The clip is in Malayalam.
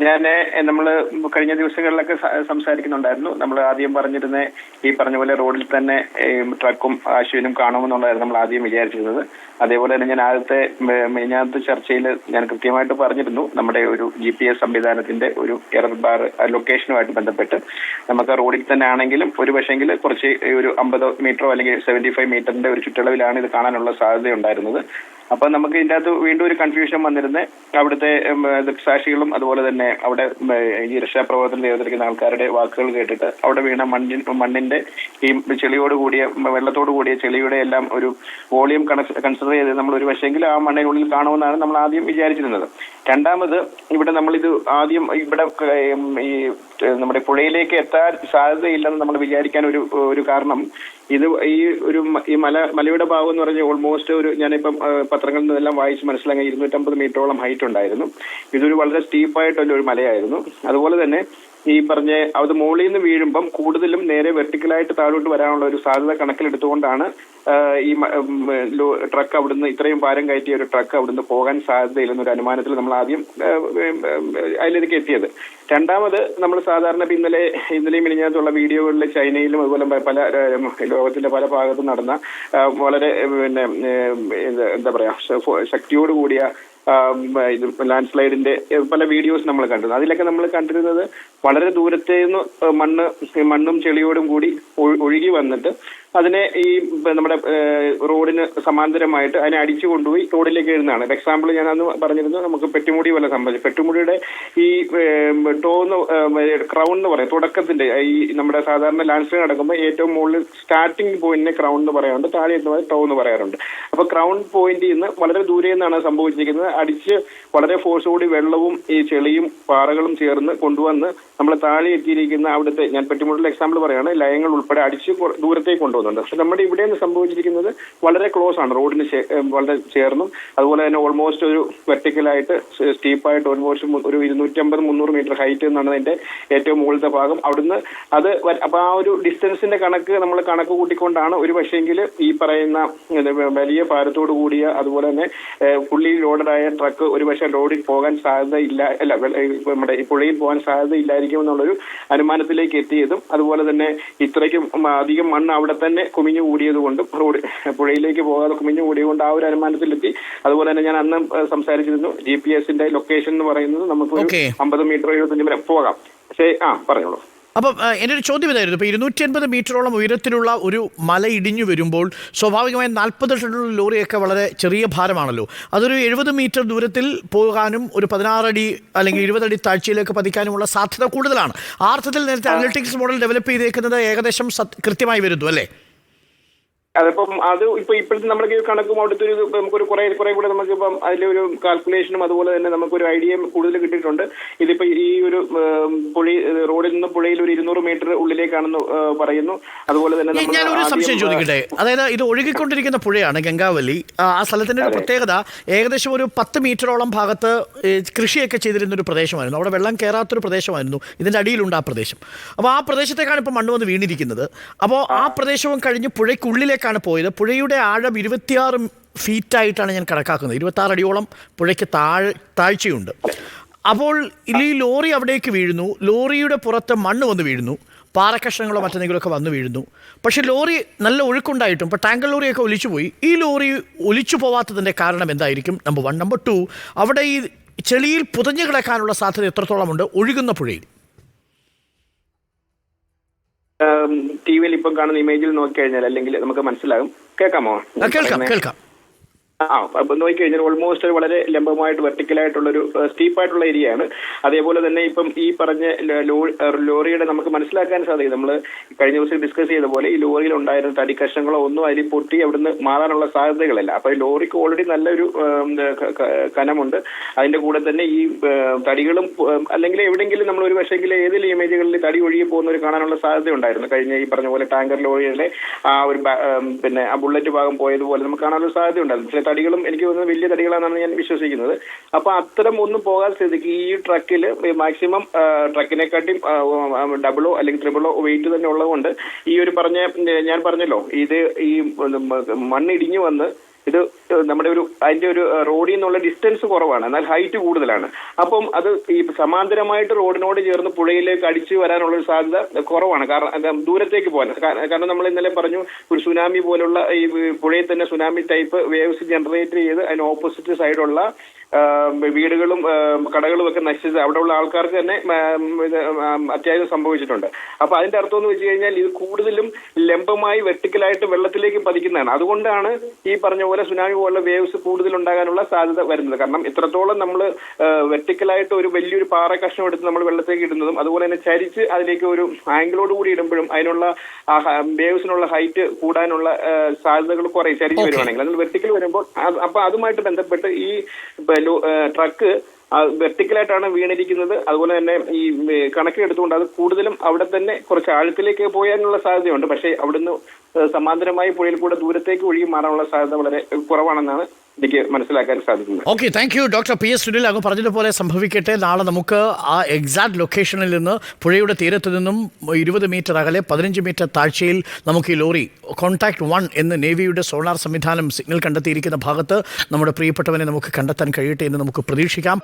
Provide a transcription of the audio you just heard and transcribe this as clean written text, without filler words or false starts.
ഞാൻ നമ്മൾ കഴിഞ്ഞ ദിവസങ്ങളിലൊക്കെ സംസാരിക്കുന്നുണ്ടായിരുന്നു. നമ്മൾ ആദ്യം പറഞ്ഞിരുന്ന ഈ പറഞ്ഞ പോലെ റോഡിൽ തന്നെ ട്രക്കും അശ്വിനും കാണുമെന്നുള്ളതായിരുന്നു നമ്മൾ ആദ്യം വിചാരിച്ചിരുന്നത്. അതേപോലെ തന്നെ ഞാൻ മെഞ്ഞാത്ത ചർച്ചയിൽ ഞാൻ കൃത്യമായിട്ട് പറഞ്ഞിരുന്നു, നമ്മുടെ ഒരു GPS സംവിധാനത്തിന്റെ ഒരു എറർ ബാർ ലൊക്കേഷനുമായിട്ട് ബന്ധപ്പെട്ട് നമുക്ക് റോഡിൽ തന്നെ ആണെങ്കിലും ഒരു പക്ഷെങ്കിൽ കുറച്ച് ഒരു 50 മീറ്ററോ അല്ലെങ്കിൽ 75 മീറ്ററിന്റെ ഒരു ചുറ്റളവിലാണ് ഇത് കാണാനുള്ള സാധ്യത ഉണ്ടായിരുന്നത്. അപ്പൊ നമുക്ക് ഇതിൻ്റെ അകത്ത് വീണ്ടും ഒരു കൺഫ്യൂഷൻ വന്നിരുന്നത് അവിടുത്തെ ദൃക്സാക്ഷികളും അതുപോലെ തന്നെ അവിടെ ഈ രക്ഷാപ്രവർത്തനം ചെയ്തിരിക്കുന്ന ആൾക്കാരുടെ വാക്കുകൾ കേട്ടിട്ട് അവിടെ വീണ മണ്ണിന്റെ ഈ ചെളിയോട് കൂടിയ വെള്ളത്തോട് കൂടിയ ചെളിയുടെ എല്ലാം ഒരു വോളിയം കൺസിഡർ ചെയ്ത് നമ്മൾ ഒരു പക്ഷെങ്കിൽ ആ മണ്ണിനുള്ളിൽ കാണുമെന്നാണ് നമ്മൾ ആദ്യം വിചാരിച്ചിരുന്നത്. രണ്ടാമത് ഇവിടെ നമ്മളിത് ആദ്യം ഇവിടെ ഈ നമ്മുടെ പുഴയിലേക്ക് എത്താൻ സാധ്യതയില്ലെന്ന് നമ്മൾ വിചാരിക്കാൻ ഒരു കാരണം ഇത് ഈ മലയുടെ ഭാഗം എന്ന് പറഞ്ഞാൽ ഓൾമോസ്റ്റ് ഞാനിപ്പം പത്രങ്ങളിൽ നിന്നെല്ലാം വായിച്ച് മനസ്സിലാക്കി 250 മീറ്ററോളം ഹൈറ്റ് ഉണ്ടായിരുന്നു. ഇതൊരു വളരെ സ്റ്റീപ്പായിട്ടുള്ള ഒരു മലയായിരുന്നു. അതുപോലെ തന്നെ ഈ പറഞ്ഞ അത് മുകളിൽ നിന്ന് വീഴുമ്പം കൂടുതലും നേരെ വെർട്ടിക്കലായിട്ട് താഴോട്ട് വരാനുള്ള ഒരു സാധ്യത കണക്കിലെടുത്തുകൊണ്ടാണ് ഈ ട്രക്ക് അവിടുന്ന് ഇത്രയും ഭാരം കയറ്റിയ ഒരു ട്രക്ക് അവിടുന്ന് പോകാൻ സാധ്യതയില്ലെന്നൊരു അനുമാനത്തിൽ നമ്മൾ ആദ്യം അതിലേക്ക് എത്തിയത്. രണ്ടാമത് നമ്മൾ സാധാരണ ഇന്നലെയും മിനിഞ്ഞാത്തുള്ള വീഡിയോകളിൽ ചൈനയിലും അതുപോലെ പല ലോകത്തിന്റെ പല ഭാഗത്തും നടന്ന വളരെ എന്താ പറയാ ശക്തിയോട് കൂടിയ ലാൻഡ് സ്ലൈഡിന്റെ പല വീഡിയോസ് നമ്മൾ കണ്ടു. അതിലൊക്കെ നമ്മൾ കണ്ടിരുന്നത് വളരെ ദൂരത്തെ നിന്ന് മണ്ണും ചെളിയോടും കൂടി ഒഴുകി വന്നിട്ട് അതിനെ ഈ നമ്മുടെ റോഡിന് സമാന്തരമായിട്ട് അതിനെ അടിച്ചു കൊണ്ടുപോയി റോഡിലേക്ക് എഴുതുന്നതാണ്. ഒരു എക്സാമ്പിൾ ഞാൻ അന്ന് പറഞ്ഞിരുന്നു, നമുക്ക് പെട്ടിമുടി പോലെ സംബന്ധിച്ച് പെട്ടിമുടിയുടെ ഈ ക്രൗൺ എന്ന് പറയും തുടക്കത്തിന്റെ ഈ നമ്മുടെ സാധാരണ ലാൻഡ് സ്ലൈഡ് നടക്കുമ്പോൾ ഏറ്റവും മുകളിൽ സ്റ്റാർട്ടിംഗ് പോയിന്റിനെ ക്രൗൺ എന്ന് പറയാറുണ്ട്, താഴെ എത്തുന്നത് ടോ എന്ന് പറയാറുണ്ട്. അപ്പൊ ക്രൗൺ പോയിന്റിൽ നിന്ന് വളരെ ദൂരെ നിന്നാണ് സംഭവിച്ചിരിക്കുന്നത്. അടിച്ച് വളരെ ഫോഴ്സോടി വെള്ളവും ഈ ചെളിയും പാറകളും ചേർന്ന് കൊണ്ടുവന്ന് നമ്മൾ താഴെ എത്തിയിരിക്കുന്ന അവിടുത്തെ ഞാൻ പെട്ടിമുടിയിലെ എക്സാമ്പിൾ പറയാണ്, ലയങ്ങൾ ഉൾപ്പെടെ അടിച്ച് ദൂരത്തേക്ക് കൊണ്ടുവന്നുണ്ട്. പക്ഷെ നമ്മുടെ ഇവിടെ നിന്ന് സംഭവിച്ചിരിക്കുന്നത് വളരെ ക്ലോസ് ആണ്, റോഡിന് വളരെ ചേർന്നും അതുപോലെ തന്നെ ഓൾമോസ്റ്റ് ഒരു വെർട്ടിക്കലായിട്ട് സ്റ്റീപ്പായിട്ട് ഓൾമോസ്റ്റ് ഒരു 250-300 മീറ്റർ ഹൈറ്റ് എന്നാണ് അതിന്റെ ഏറ്റവും മുകളിലത്തെ ഭാഗം. അവിടുന്ന് അപ്പൊ ആ ഒരു ഡിസ്റ്റൻസിന്റെ നമ്മൾ കണക്ക് കൂട്ടിക്കൊണ്ടാണ് ഒരു പക്ഷേങ്കിൽ ഈ പറയുന്ന വലിയ ഭാരത്തോട് കൂടിയ അതുപോലെ തന്നെ ഫുള്ളി ലോഡഡായ ട്രക്ക് ഒരു പക്ഷേ റോഡിൽ പോകാൻ സാധ്യതയില്ല നമ്മുടെ ഈ പുഴയിൽ പോകാൻ സാധ്യത ഇല്ലായിരിക്കും എന്നുള്ളൊരു അനുമാനത്തിലേക്ക് എത്തിയതും അതുപോലെ തന്നെ ഇത്രയ്ക്കും അധികം മണ്ണ് അവിടെ തന്നെ കുമിഞ്ഞു കൂടിയത് കൊണ്ടും പുഴയിലേക്ക് പോകാതെ കുമിഞ്ഞു കൂടിയതുകൊണ്ട് ആ ഒരു അനുമാനത്തിലെത്തി. അതുപോലെ തന്നെ ഞാൻ അന്ന് സംസാരിച്ചിരുന്നു GPS-ന്റെ ലൊക്കേഷൻ എന്ന് പറയുന്നത് നമുക്ക് 50 മീറ്റർ 75 വരെ പോകാം. പക്ഷേ പറഞ്ഞോളൂ. അപ്പം എൻ്റെ ഒരു ചോദ്യം ഇതായിരുന്നു, ഇപ്പോൾ 250 മീറ്ററോളം ഉയരത്തിലുള്ള ഒരു മല ഇടിഞ്ഞു വരുമ്പോൾ സ്വാഭാവികമായും 40 ടണ്ണുള്ള ലോറിയൊക്കെ വളരെ ചെറിയ ഭാരമാണല്ലോ. അതൊരു 70 മീറ്റർ ദൂരത്തിൽ പോകാനും ഒരു 16 അടി അല്ലെങ്കിൽ 20 അടി താഴ്ചയിലേക്ക് പതിക്കാനുമുള്ള സാധ്യത കൂടുതലാണ്. ആ അർത്ഥത്തിൽ നേരത്തെ അനലിറ്റിക്സ് മോഡൽ ഡെവലപ്പ് ചെയ്തേക്കുന്നത് ഏകദേശം കൃത്യമായി വരുന്നു അല്ലേ? അതിപ്പം അത് ഇപ്പോഴത്തെ നമ്മുടെ കണക്കും അവിടുത്തെ നമുക്കൊരു കുറെ കൂടെ നമുക്കിപ്പം അതിലൊരു കാൽക്കുലേഷനും അതുപോലെ തന്നെ നമുക്കൊരു ഐഡിയയും കൂടുതൽ കിട്ടിയിട്ടുണ്ട്. ഇതിപ്പോ ഈ ഒരു റോഡിൽ നിന്ന് പുഴയിൽ ഒരു 200 മീറ്റർ ഉള്ളിലേക്കാണെന്ന് പറയുന്നു. അതുപോലെ തന്നെ ഞാനൊരു സംശയം ചോദിക്കട്ടെ, അതായത് ഇത് ഒഴുകിക്കൊണ്ടിരിക്കുന്ന പുഴയാണ് ഗംഗാവലി. ആ സ്ഥലത്തിന്റെ ഒരു പ്രത്യേകത ഏകദേശം ഒരു 10 മീറ്ററോളം ഭാഗത്ത് കൃഷിയൊക്കെ ചെയ്തിരുന്ന ഒരു പ്രദേശമായിരുന്നു. അവിടെ വെള്ളം കയറാത്തൊരു പ്രദേശമായിരുന്നു. ഇതിന്റെ അടിയിലുണ്ട് ആ പ്രദേശം. അപ്പോൾ ആ പ്രദേശത്തേക്കാണ് ഇപ്പോൾ മണ്ണ് വന്ന് വീണിരിക്കുന്നത്. അപ്പോൾ ആ പ്രദേശവും കഴിഞ്ഞ് പുഴയ്ക്കുള്ളിലേക്ക് പോയത്. പുഴയുടെ ആഴം 26 ഫീറ്റായിട്ടാണ് ഞാൻ കണക്കാക്കുന്നത്. 26 അടിയോളം പുഴയ്ക്ക് താഴ്ചയുണ്ട്. അപ്പോൾ ഈ ലോറി അവിടേക്ക് വീഴുന്നു, ലോറിയുടെ പുറത്ത് മണ്ണ് വന്ന് വീഴുന്നു, പാറക്കഷ്ണങ്ങളോ മറ്റെന്തെങ്കിലുമൊക്കെ വന്ന് വീഴുന്നു. പക്ഷേ ലോറി നല്ല ഒഴുക്കുണ്ടായിട്ടും ഇപ്പോൾ ടാങ്കർ ലോറിയൊക്കെ ഒലിച്ചുപോയി. ഈ ലോറി ഒലിച്ചു പോവാത്തതിൻ്റെ കാരണം എന്തായിരിക്കും? നമ്പർ 1. നമ്പർ 2, അവിടെ ഈ ചെളിയിൽ പുതഞ്ഞു കിടക്കാനുള്ള സാധ്യത എത്രത്തോളമുണ്ട് ഒഴുകുന്ന പുഴയിൽ? TV-യിൽ ഇപ്പം കാണുന്ന ഇമേജിൽ നോക്കിക്കഴിഞ്ഞാൽ അല്ലെങ്കിൽ നമുക്ക് മനസ്സിലാകും. കേൾക്കാമോ? കേൾക്കാം. അപ്പൊ നോക്കിക്കഴിഞ്ഞാൽ ഓൾമോസ്റ്റ് വളരെ ലംബമായിട്ട് വെർട്ടിക്കലായിട്ടുള്ളൊരു സ്റ്റീപ്പായിട്ടുള്ള ഏരിയയാണ്. അതേപോലെ തന്നെ ഇപ്പം ഈ പറഞ്ഞ ലോറിയുടെ നമുക്ക് മനസ്സിലാക്കാൻ സാധിക്കും. നമ്മൾ കഴിഞ്ഞ ദിവസം ഡിസ്കസ് ചെയ്ത പോലെ ഈ ലോറിയിൽ ഉണ്ടായിരുന്ന തടി കഷ്ണങ്ങളോ ഒന്നും അതിൽ പൊട്ടി അവിടുന്ന് മാറാനുള്ള സാധ്യതകളില്ല. അപ്പൊ ഈ ലോറിക്ക് ഓൾറെഡി നല്ലൊരു കനമുണ്ട്. അതിന്റെ കൂടെ തന്നെ ഈ തടികളും അല്ലെങ്കിൽ എവിടെയെങ്കിലും നമ്മൾ ഒരു പക്ഷേങ്കിൽ ഏതെങ്കിലും ഇമേജുകളിൽ തടി ഒഴുകി പോകുന്നവർ കാണാനുള്ള സാധ്യത ഉണ്ടായിരുന്നു. കഴിഞ്ഞ ഈ പറഞ്ഞ പോലെ ടാങ്കർ ലോറിയുടെ ആ ഒരു പിന്നെ ആ ബുള്ളറ്റ് ഭാഗം പോയതുപോലെ നമുക്ക് കാണാനുള്ള സാധ്യത ഉണ്ടായിരുന്നു. തടികളും എനിക്ക് തോന്നുന്നത് വലിയ തടികളാണെന്നാണ് ഞാൻ വിശ്വസിക്കുന്നത്. അപ്പൊ അത്തരം ഒന്നും പോകാൻ സ്ഥിതിക്ക് ഈ ട്രക്കിൽ മാക്സിമം ട്രക്കിനെക്കാട്ടിയും ഡബിളോ അല്ലെങ്കിൽ ട്രിപ്പിളോ വെയിറ്റ് തന്നെ ഉള്ളതുകൊണ്ട് ഈ ഒരു ഞാൻ പറഞ്ഞല്ലോ ഇത് ഈ മണ്ണിടിഞ്ഞു വന്ന് ഇത് നമ്മുടെ അതിന്റെ ഒരു റോഡിൽ നിന്നുള്ള ഡിസ്റ്റൻസ് കുറവാണ്, എന്നാൽ ഹൈറ്റ് കൂടുതലാണ്. അപ്പം അത് ഈ സമാന്തരമായിട്ട് റോഡിനോട് ചേർന്ന് പുഴയിലേക്ക് അടിച്ചു വരാനുള്ള ഒരു സാധ്യത കുറവാണ്. കാരണം ദൂരത്തേക്ക് പോകാൻ, കാരണം നമ്മൾ ഇന്നലെ പറഞ്ഞു ഒരു സുനാമി പോലുള്ള ഈ പുഴയിൽ തന്നെ സുനാമി ടൈപ്പ് വേവ്സ് ജനറേറ്റ് ചെയ്ത് അതിന് ഓപ്പോസിറ്റ് സൈഡുള്ള വീടുകളും കടകളും ഒക്കെ നശിച്ചത് അവിടെയുള്ള ആൾക്കാർക്ക് തന്നെ അത്യാവശ്യം സംഭവിച്ചിട്ടുണ്ട്. അപ്പൊ അതിന്റെ അർത്ഥം എന്ന് വെച്ച് കഴിഞ്ഞാൽ ഇത് കൂടുതലും ലംബമായി വെർട്ടിക്കലായിട്ട് വെള്ളത്തിലേക്ക് പതിക്കുന്നതാണ്. അതുകൊണ്ടാണ് ഈ പറഞ്ഞ പോലെ സുനാമി പോലുള്ള വേവ്സ് കൂടുതൽ ഉണ്ടാകാനുള്ള സാധ്യത വരുന്നത്. കാരണം ഇത്രത്തോളം നമ്മൾ വെർട്ടിക്കലായിട്ട് ഒരു വലിയൊരു പാറ കഷ്ണം എടുത്ത് നമ്മൾ വെള്ളത്തേക്ക് ഇടുന്നതും അതുപോലെ തന്നെ ചരിച്ച് അതിലേക്ക് ഒരു ആംഗിളോട് കൂടി ഇടുമ്പോഴും അതിനുള്ള വേവ്സിനുള്ള ഹൈറ്റ് കൂടാനുള്ള സാധ്യതകൾ കുറേ ചരിച്ച് വരുവാണെങ്കിൽ. അതിൽ വെർട്ടിക്കൽ വരുമ്പോൾ അപ്പൊ അതുമായിട്ട് ബന്ധപ്പെട്ട് ഈ ട്രക്ക് വെർട്ടിക്കലായിട്ടാണ് വീണിരിക്കുന്നത്. അതുപോലെ തന്നെ ഈ കണക്കിലെടുത്തുകൊണ്ട് അത് കൂടുതലും അവിടെ തന്നെ കുറച്ച് ആഴത്തിലേക്ക് പോയാനുള്ള സാധ്യതയുണ്ട്. പക്ഷേ അവിടുന്ന് സമാന്തരമായി പുഴയിൽ കൂടെ ദൂരത്തേക്ക് ഒഴുകി മാറാനുള്ള സാധ്യത വളരെ കുറവാണെന്നാണ് എനിക്ക് മനസ്സിലാക്കാൻ സാധിക്കുന്നത്. Okay, thank you doctor P S Sunil. അങ്ങ് പറഞ്ഞതുപോലെ സംഭവിക്കട്ടെ. നാളെ നമുക്ക് ആ എക്സാക്ട് ലൊക്കേഷനിൽ നിന്ന് പുഴയുടെ തീരത്ത് നിന്നും 20 മീറ്റർ അകലെ 15 മീറ്റർ താഴ്ചയിൽ നമുക്ക് ഈ ലോറി കോൺടാക്ട് 1 എന്ന് നേവിയുടെ സോളാർ സംവിധാനം സിഗ്നൽ കണ്ടെത്തിയിരിക്കുന്ന ഭാഗത്ത് നമ്മുടെ പ്രിയപ്പെട്ടവനെ നമുക്ക് കണ്ടെത്താൻ കഴിയട്ടെ എന്ന് നമുക്ക് പ്രതീക്ഷിക്കാം.